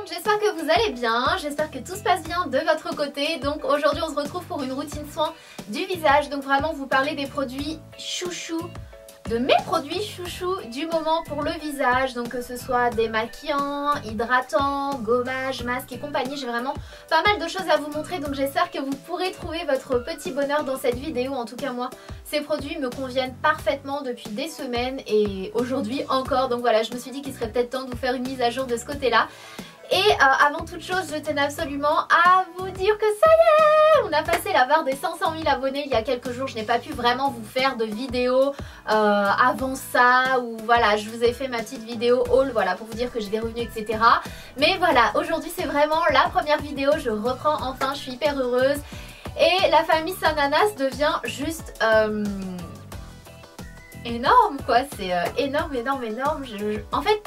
monde, j'espère que vous allez bien, j'espère que tout se passe bien de votre côté. Donc aujourd'hui on se retrouve pour une routine soin du visage, donc vraiment vous parler des produits chouchous, de mes produits chouchous du moment pour le visage, donc que ce soit démaquillants, hydratants, gommage, masques et compagnie. J'ai vraiment pas mal de choses à vous montrer, donc j'espère que vous pourrez trouver votre petit bonheur dans cette vidéo. En tout cas moi, ces produits me conviennent parfaitement depuis des semaines et aujourd'hui encore, donc voilà, je me suis dit qu'il serait peut-être temps de vous faire une mise à jour de ce côté-là. Et avant toute chose, je tenais absolument à vous dire que ça y est, on a passé la barre des 500 000 abonnés il y a quelques jours. Je n'ai pas pu vraiment vous faire de vidéo avant ça, ou voilà, je vous ai fait ma petite vidéo haul, voilà, pour vous dire que j'ai des revenus, etc. Mais voilà, aujourd'hui c'est vraiment la première vidéo, je reprends enfin, je suis hyper heureuse. Et la famille Sananas devient juste énorme quoi, c'est énorme. En fait,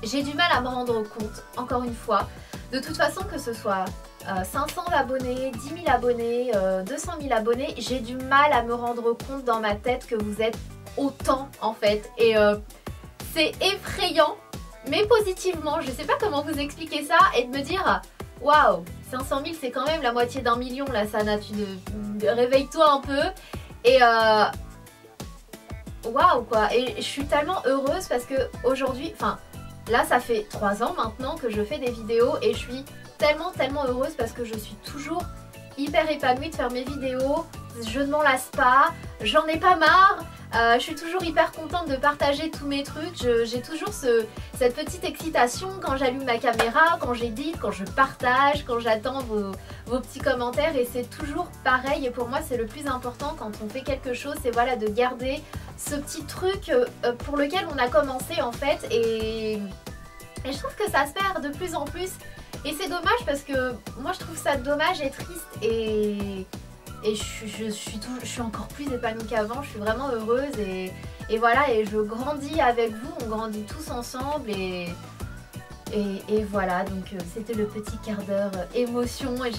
j'ai du mal à me rendre compte, encore une fois, de toute façon que ce soit 500 abonnés, 10 000 abonnés, 200 000 abonnés, j'ai du mal à me rendre compte dans ma tête que vous êtes autant en fait. Et c'est effrayant, mais positivement, je sais pas comment vous expliquer ça, et de me dire, waouh, 500 000 c'est quand même la moitié d'un million là, Sana, réveille-toi un peu. Et waouh quoi, et je suis tellement heureuse parce que aujourd'hui, enfin... Là ça fait 3 ans maintenant que je fais des vidéos et je suis tellement heureuse parce que je suis toujours hyper épanouie de faire mes vidéos, je ne m'en lasse pas, j'en ai pas marre, je suis toujours hyper contente de partager tous mes trucs, j'ai toujours cette petite excitation quand j'allume ma caméra, quand j'édite, quand je partage, quand j'attends vos petits commentaires, et c'est toujours pareil. Et pour moi c'est le plus important quand on fait quelque chose, c'est voilà, de garder ce petit truc pour lequel on a commencé en fait, et je trouve que ça se perd de plus en plus et c'est dommage parce que moi je trouve ça dommage et triste, et je suis encore plus épanouie qu'avant, je suis vraiment heureuse, et voilà, et je grandis avec vous, on grandit tous ensemble, et voilà, donc c'était le petit quart d'heure émotion, et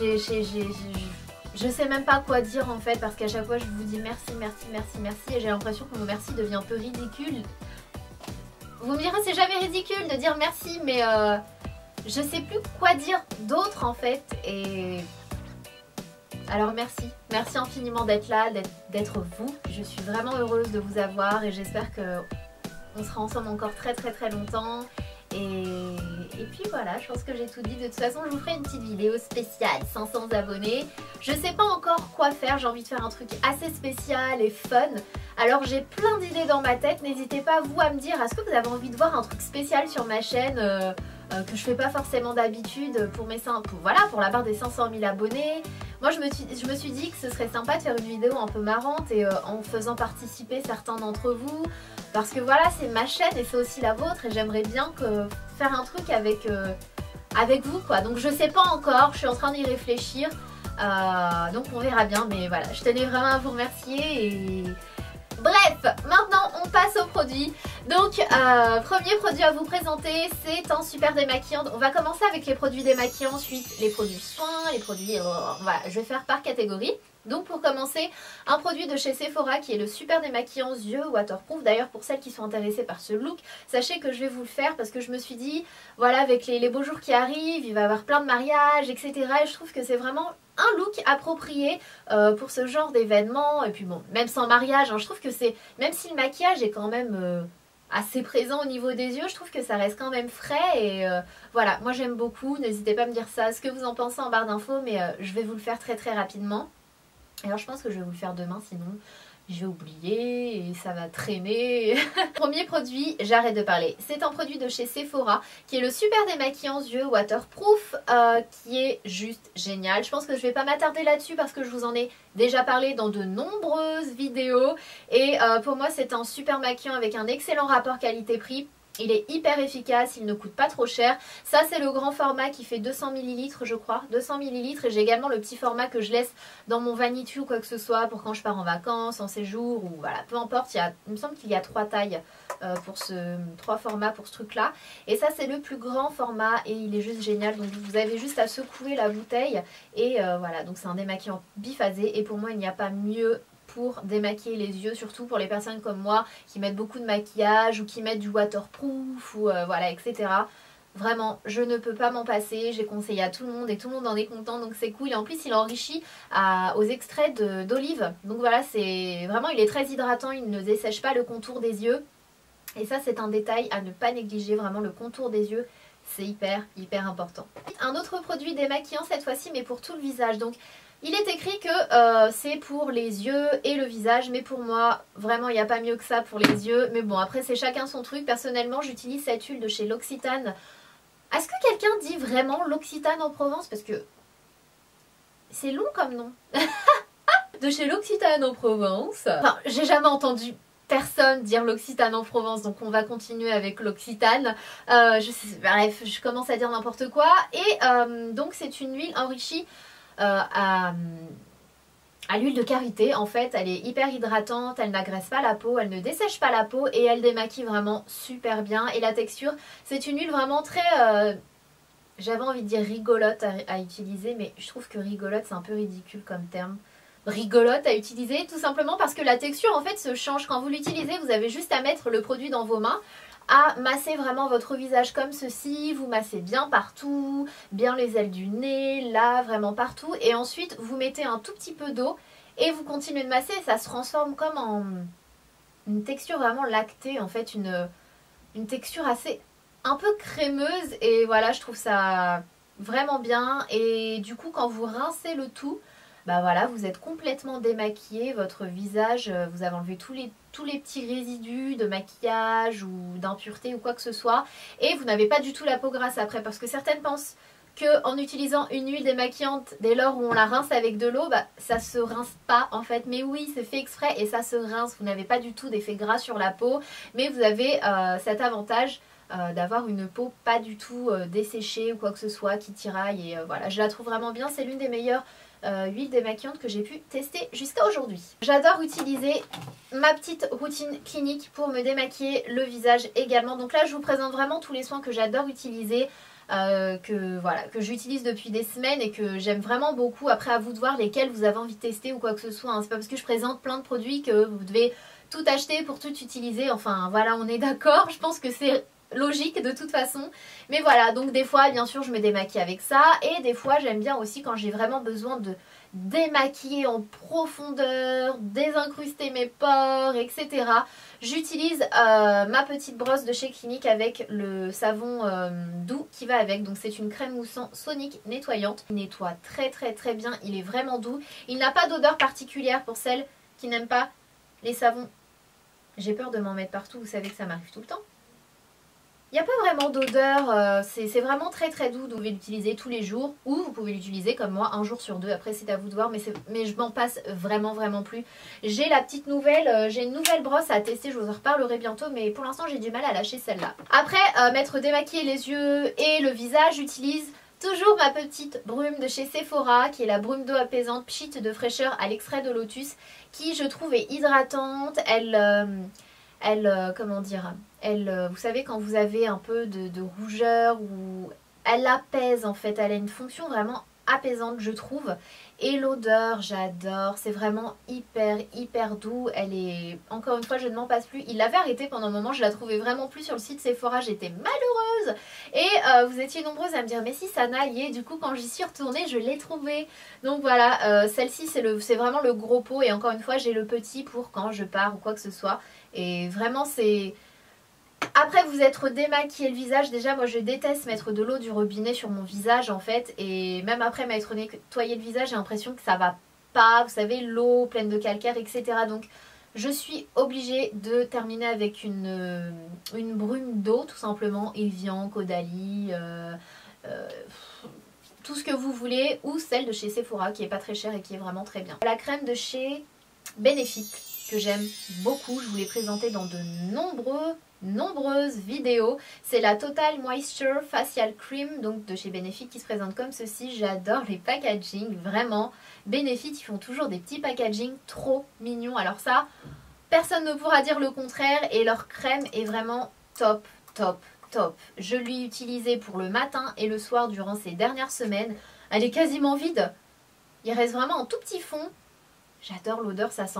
je sais même pas quoi dire en fait, parce qu'à chaque fois je vous dis merci, et j'ai l'impression que mon merci devient un peu ridicule. Vous me direz, c'est jamais ridicule de dire merci, mais je sais plus quoi dire d'autre en fait, et alors merci infiniment d'être là, d'être vous. Je suis vraiment heureuse de vous avoir et j'espère que on sera ensemble encore très longtemps. Et puis voilà, je pense que j'ai tout dit. De toute façon, je vous ferai une petite vidéo spéciale 500 abonnés. Je sais pas encore quoi faire, j'ai envie de faire un truc assez spécial et fun. Alors j'ai plein d'idées dans ma tête, n'hésitez pas vous à me dire, est-ce que vous avez envie de voir un truc spécial sur ma chaîne que je fais pas forcément d'habitude pour la barre des 500 000 abonnés. Moi je me suis dit que ce serait sympa de faire une vidéo un peu marrante et en faisant participer certains d'entre vous, parce que voilà, c'est ma chaîne et c'est aussi la vôtre, et j'aimerais bien faire un truc avec vous quoi. Donc je sais pas encore, je suis en train d'y réfléchir, donc on verra bien, mais voilà, je tenais vraiment à vous remercier. Et bref, maintenant on passe aux produits. Donc premier produit à vous présenter, c'est un super démaquillant. On va commencer avec les produits démaquillants, ensuite les produits soins, les produits... voilà, je vais faire par catégorie. Donc pour commencer, un produit de chez Sephora qui est le super démaquillant yeux waterproof. D'ailleurs pour celles qui sont intéressées par ce look, sachez que je vais vous le faire parce que je me suis dit, voilà, avec les beaux jours qui arrivent, il va y avoir plein de mariages, etc. Et je trouve que c'est vraiment un look approprié pour ce genre d'événement. Et puis bon, même sans mariage, hein, je trouve que c'est, même si le maquillage est quand même assez présent au niveau des yeux, je trouve que ça reste quand même frais, et voilà, moi j'aime beaucoup. N'hésitez pas à me dire ça, ce que vous en pensez en barre d'infos, mais je vais vous le faire très rapidement. Alors je pense que je vais vous le faire demain, sinon je vais oublier et ça va traîner. Premier produit, j'arrête de parler. C'est un produit de chez Sephora qui est le super démaquillant yeux waterproof, qui est juste génial. Je pense que je vais pas m'attarder là-dessus parce que je vous en ai déjà parlé dans de nombreuses vidéos. Et pour moi c'est un super maquillant avec un excellent rapport qualité-prix. Il est hyper efficace, il ne coûte pas trop cher. Ça c'est le grand format qui fait 200 ml je crois, 200 ml, et j'ai également le petit format que je laisse dans mon vanity ou quoi que ce soit pour quand je pars en vacances, en séjour, ou voilà, peu importe. Il me semble qu'il y a 3 tailles trois formats pour ce truc là. Et ça c'est le plus grand format et il est juste génial. Donc vous avez juste à secouer la bouteille et voilà, donc c'est un démaquillant biphasé, et pour moi il n'y a pas mieux pour démaquiller les yeux, surtout pour les personnes comme moi qui mettent beaucoup de maquillage ou qui mettent du waterproof ou voilà, etc. Vraiment, je ne peux pas m'en passer, j'ai conseillé à tout le monde et tout le monde en est content, donc c'est cool. Et en plus il est enrichi aux extraits d'olive, donc voilà, c'est vraiment, il est très hydratant, il ne dessèche pas le contour des yeux. Et ça c'est un détail à ne pas négliger, vraiment le contour des yeux, c'est hyper important. Un autre produit démaquillant cette fois-ci, mais pour tout le visage. Donc il est écrit que c'est pour les yeux et le visage, mais pour moi, vraiment, il n'y a pas mieux que ça pour les yeux. Mais bon, après, c'est chacun son truc. Personnellement, j'utilise cette huile de chez L'Occitane. Est-ce que quelqu'un dit vraiment L'Occitane en Provence? Parce que c'est long comme nom. De chez L'Occitane en Provence. Enfin, j'ai jamais entendu personne dire L'Occitane en Provence, donc on va continuer avec L'Occitane. Bref, je commence à dire n'importe quoi. Et donc, c'est une huile enrichie à l'huile de karité. En fait, elle est hyper hydratante, elle n'agresse pas la peau, elle ne dessèche pas la peau et elle démaquille vraiment super bien. Et la texture, c'est une huile vraiment très, j'avais envie de dire rigolote à utiliser, mais je trouve que rigolote c'est un peu ridicule comme terme. Rigolote à utiliser tout simplement parce que la texture en fait se change. Quand vous l'utilisez, vous avez juste à mettre le produit dans vos mains, à masser vraiment votre visage comme ceci, vous massez bien partout, bien les ailes du nez, là, vraiment partout, et ensuite vous mettez un tout petit peu d'eau et vous continuez de masser, et ça se transforme comme en une texture vraiment lactée, en fait, une texture assez un peu crémeuse, et voilà, je trouve ça vraiment bien. Et du coup, quand vous rincez le tout, bah voilà, vous êtes complètement démaquillé, votre visage, vous avez enlevé tous les petits résidus de maquillage ou d'impureté ou quoi que ce soit, et vous n'avez pas du tout la peau grasse après, parce que certaines pensent qu'en utilisant une huile démaquillante, dès lors où on la rince avec de l'eau, bah, ça se rince pas en fait, mais oui, c'est fait exprès et ça se rince, vous n'avez pas du tout d'effet gras sur la peau, mais vous avez cet avantage d'avoir une peau pas du tout desséchée ou quoi que ce soit, qui tiraille, et voilà, je la trouve vraiment bien, c'est l'une des meilleures huile démaquillante que j'ai pu tester jusqu'à aujourd'hui. J'adore utiliser ma petite routine clinique pour me démaquiller le visage également. Donc là je vous présente vraiment tous les soins que j'adore utiliser, que j'utilise depuis des semaines et que j'aime vraiment beaucoup. Après, à vous de voir lesquels vous avez envie de tester ou quoi que ce soit, hein. C'est pas parce que je présente plein de produits que vous devez tout acheter pour tout utiliser. Enfin voilà, on est d'accord, je pense que c'est logique de toute façon, mais voilà, donc des fois bien sûr je me démaquille avec ça, et des fois j'aime bien aussi quand j'ai vraiment besoin de démaquiller en profondeur, désincruster mes pores, etc. J'utilise ma petite brosse de chez Clinique avec le savon doux qui va avec. Donc c'est une crème moussant sonique nettoyante, il nettoie très bien, il est vraiment doux, il n'a pas d'odeur particulière pour celles qui n'aiment pas les savons. J'ai peur de m'en mettre partout, vous savez que ça m'arrive tout le temps. Il n'y a pas vraiment d'odeur, c'est vraiment très doux, donc vous pouvez l'utiliser tous les jours, ou vous pouvez l'utiliser comme moi, un jour sur deux, après c'est à vous de voir, mais je m'en passe vraiment plus. J'ai la petite nouvelle, j'ai une nouvelle brosse à tester, je vous en reparlerai bientôt, mais pour l'instant j'ai du mal à lâcher celle-là. Après m'être démaquillé les yeux et le visage, j'utilise toujours ma petite brume de chez Sephora, qui est la brume d'eau apaisante Pchit de fraîcheur à l'extrait de lotus, qui je trouve est hydratante, comment dire, vous savez quand vous avez un peu de rougeur, ou elle apaise en fait, elle a une fonction vraiment apaisante je trouve. Et l'odeur j'adore, c'est vraiment hyper doux, elle est, encore une fois je ne m'en passe plus. Il l'avait arrêté pendant un moment, je la trouvais vraiment plus sur le site Sephora, j'étais malheureuse, et vous étiez nombreuses à me dire mais si Sana y est, du coup quand j'y suis retournée je l'ai trouvée. Donc voilà, celle-ci c'est vraiment le gros pot, et encore une fois j'ai le petit pour quand je pars ou quoi que ce soit, et vraiment c'est... Après vous être démaquillé le visage, déjà moi je déteste mettre de l'eau du robinet sur mon visage en fait, et même après m'être nettoyé le visage j'ai l'impression que ça va pas, vous savez, l'eau pleine de calcaire, etc. Donc je suis obligée de terminer avec une brume d'eau tout simplement, Evian, Caudalie, tout ce que vous voulez, ou celle de chez Sephora qui est pas très chère et qui est vraiment très bien. La crème de chez Benefit que j'aime beaucoup, je vous l'ai présentée dans de nombreuses vidéos, c'est la Total Moisture Facial Cream, donc de chez Benefit, qui se présente comme ceci. J'adore les packaging, vraiment. Benefit, ils font toujours des petits packaging trop mignons, alors ça personne ne pourra dire le contraire, et leur crème est vraiment top. Je l'ai utilisée pour le matin et le soir durant ces dernières semaines, elle est quasiment vide, il reste vraiment un tout petit fond. J'adore l'odeur, ça sent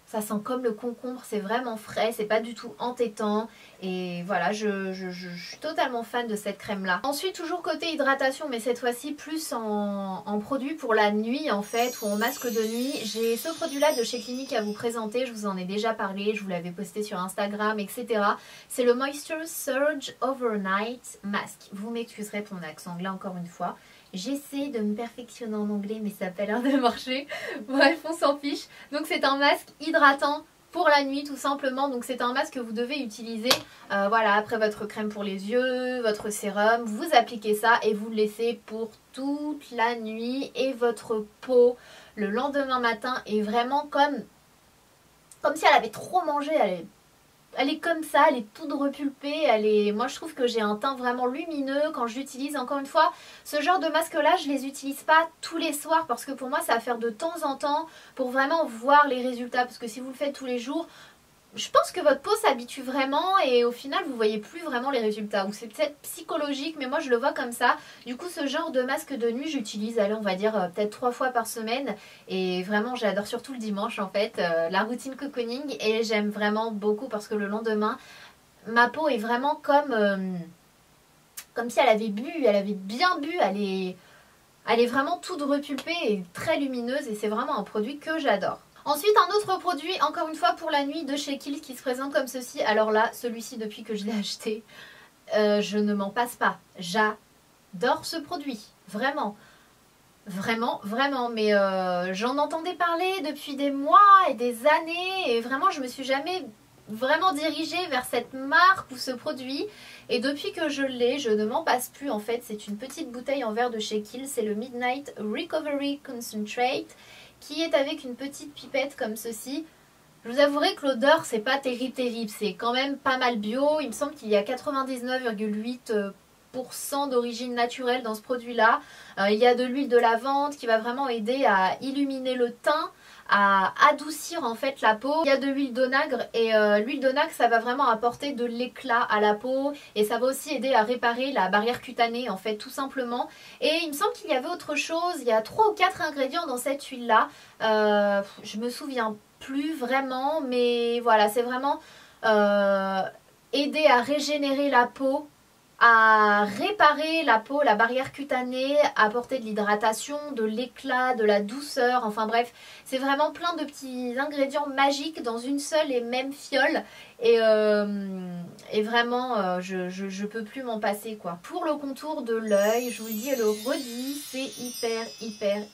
Ça sent comme le concombre, c'est vraiment frais, c'est pas du tout entêtant. Et voilà, je suis totalement fan de cette crème là. Ensuite, toujours côté hydratation, mais cette fois-ci plus en produit pour la nuit en fait, ou en masque de nuit. J'ai ce produit là de chez Clinique à vous présenter, je vous en ai déjà parlé, je vous l'avais posté sur Instagram, etc. C'est le Moisture Surge Overnight Mask. Vous m'excuserez pour mon accent anglais encore une fois. J'essaie de me perfectionner en anglais mais ça n'a pas l'air de marcher. Bref, on s'en fiche. Donc c'est un masque hydratant pour la nuit tout simplement. Donc c'est un masque que vous devez utiliser voilà, après votre crème pour les yeux, votre sérum. Vous appliquez ça et vous le laissez pour toute la nuit. Et votre peau le lendemain matin est vraiment comme si elle avait trop mangé. Elle est comme ça, elle est toute repulpée, moi je trouve que j'ai un teint vraiment lumineux quand j'utilise. Encore une fois, ce genre de masque là, je les utilise pas tous les soirs parce que pour moi ça va faire de temps en temps pour vraiment voir les résultats. Parce que si vous le faites tous les jours, je pense que votre peau s'habitue vraiment et au final vous voyez plus vraiment les résultats. Ou c'est peut-être psychologique mais moi je le vois comme ça. Du coup ce genre de masque de nuit j'utilise, allez on va dire peut-être 3 fois par semaine. Et vraiment j'adore surtout le dimanche en fait, la routine cocooning. Et j'aime vraiment beaucoup parce que le lendemain ma peau est vraiment comme si elle avait bu, elle avait bien bu, elle est vraiment toute repulpée et très lumineuse. Et c'est vraiment un produit que j'adore. Ensuite, un autre produit, encore une fois pour la nuit de chez Kiehl's qui se présente comme ceci. Alors là, celui-ci depuis que je l'ai acheté, je ne m'en passe pas. J'adore ce produit, vraiment. Vraiment, vraiment. Mais j'en entendais parler depuis des mois et des années. Et vraiment, je me suis jamais vraiment dirigée vers cette marque ou ce produit. Et depuis que je l'ai, je ne m'en passe plus en fait. C'est une petite bouteille en verre de chez Kiehl's. C'est le Midnight Recovery Concentrate, qui est avec une petite pipette comme ceci. Je vous avouerai que l'odeur c'est pas terrible, c'est quand même pas mal bio. Il me semble qu'il y a 99,8% d'origine naturelle dans ce produit là. Il y a de l'huile de lavande qui va vraiment aider à illuminer le teint, à adoucir en fait la peau. Il y a de l'huile d'onagre et l'huile d'onagre ça va vraiment apporter de l'éclat à la peau et ça va aussi aider à réparer la barrière cutanée en fait tout simplement. Et il me semble qu'il y avait autre chose, il y a 3 ou 4 ingrédients dans cette huile là, je me souviens plus vraiment mais voilà c'est vraiment aider à régénérer la peau, à réparer la peau, la barrière cutanée, apporter de l'hydratation, de l'éclat, de la douceur, enfin bref, c'est vraiment plein de petits ingrédients magiques dans une seule et même fiole et vraiment je peux plus m'en passer quoi. Pour le contour de l'œil, je vous le dis et le redis, c'est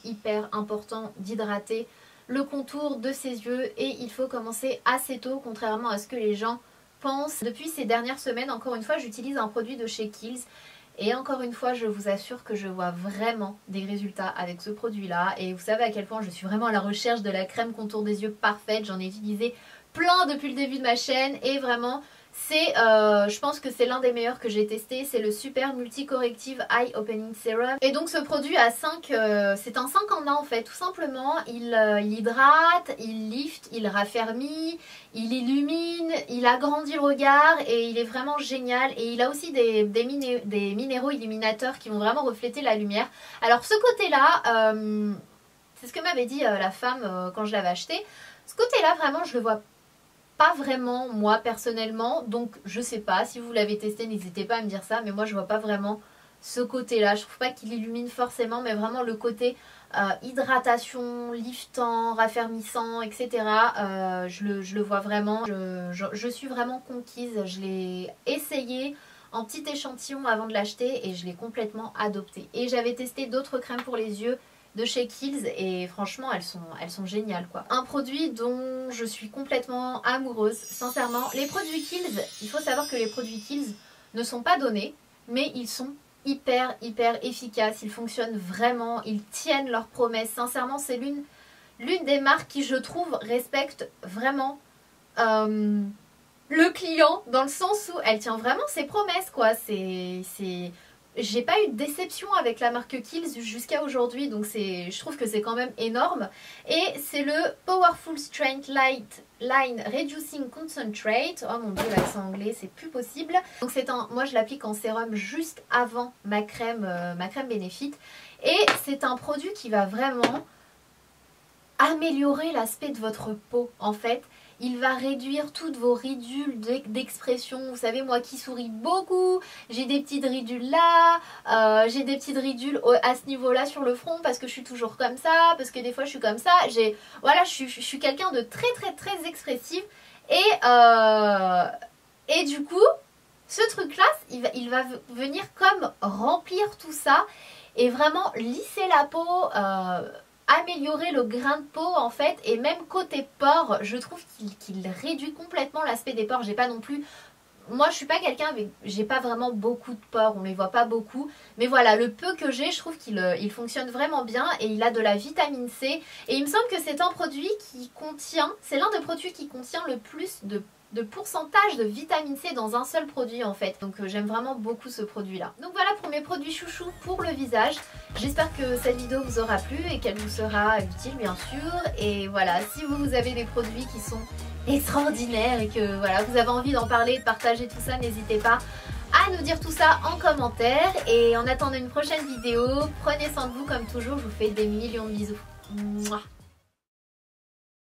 hyper important d'hydrater le contour de ses yeux et il faut commencer assez tôt contrairement à ce que les gens pense. Depuis ces dernières semaines, encore une fois, j'utilise un produit de chez Kiehl's et encore une fois, je vous assure que je vois vraiment des résultats avec ce produit-là. Et vous savez à quel point je suis vraiment à la recherche de la crème contour des yeux parfaite. J'en ai utilisé plein depuis le début de ma chaîne et vraiment, c'est, je pense que c'est l'un des meilleurs que j'ai testé. C'est le Super Multi Corrective Eye Opening Serum. Et donc ce produit a 5, c'est un 5 en 1 en fait, tout simplement. Il hydrate, il lift, il raffermit, il illumine, il agrandit le regard et il est vraiment génial. Et il a aussi des minéraux illuminateurs qui vont vraiment refléter la lumière. Alors ce côté-là, c'est ce que m'avait dit la femme quand je l'avais acheté. Ce côté-là, vraiment, je le vois pas vraiment moi personnellement, donc je sais pas, si vous l'avez testé n'hésitez pas à me dire ça, mais moi je vois pas vraiment ce côté là, je trouve pas qu'il illumine forcément, mais vraiment le côté hydratation, liftant, raffermissant, etc. Je le vois vraiment, je suis vraiment conquise, je l'ai essayé en petit échantillon avant de l'acheter et je l'ai complètement adopté. Et j'avais testé d'autres crèmes pour les yeux de chez Kiehl's et franchement elles sont géniales quoi. Un produit dont je suis complètement amoureuse, sincèrement. Les produits Kiehl's, il faut savoir que les produits Kiehl's ne sont pas donnés, mais ils sont hyper efficaces, ils fonctionnent vraiment, ils tiennent leurs promesses. Sincèrement c'est l'une des marques qui je trouve respecte vraiment le client, dans le sens où elle tient vraiment ses promesses quoi. J'ai pas eu de déception avec la marque Kiehl's jusqu'à aujourd'hui, donc je trouve que c'est quand même énorme. Et c'est le Powerful Strength Light Line Reducing Concentrate. Oh mon dieu, l'accent anglais, c'est plus possible. Donc moi je l'applique en sérum juste avant ma crème Benefit. Et c'est un produit qui va vraiment améliorer l'aspect de votre peau en fait. Il va réduire toutes vos ridules d'expression. Vous savez, moi qui souris beaucoup, j'ai des petites ridules là, j'ai des petites ridules à ce niveau-là sur le front parce que je suis toujours comme ça, parce que des fois je suis comme ça. Voilà, je suis quelqu'un de très expressif et du coup, ce truc-là, il va venir comme remplir tout ça et vraiment lisser la peau, améliorer le grain de peau en fait, et même côté pores, je trouve qu'il réduit complètement l'aspect des pores. J'ai pas non plus, moi je suis pas quelqu'un avec, j'ai pas vraiment beaucoup de pores, on les voit pas beaucoup, mais voilà, le peu que j'ai, je trouve qu'il fonctionne vraiment bien et il a de la vitamine C et il me semble que c'est un produit qui contient, c'est l'un des produits qui contient le plus de pourcentage de vitamine C dans un seul produit en fait. Donc j'aime vraiment beaucoup ce produit là. Donc voilà pour mes produits chouchous pour le visage. J'espère que cette vidéo vous aura plu et qu'elle vous sera utile bien sûr. Et voilà, si vous avez des produits qui sont extraordinaires et que voilà, vous avez envie d'en parler, de partager tout ça, n'hésitez pas à nous dire tout ça en commentaire. Et en attendant une prochaine vidéo, prenez soin de vous comme toujours, je vous fais des millions de bisous. Mouah.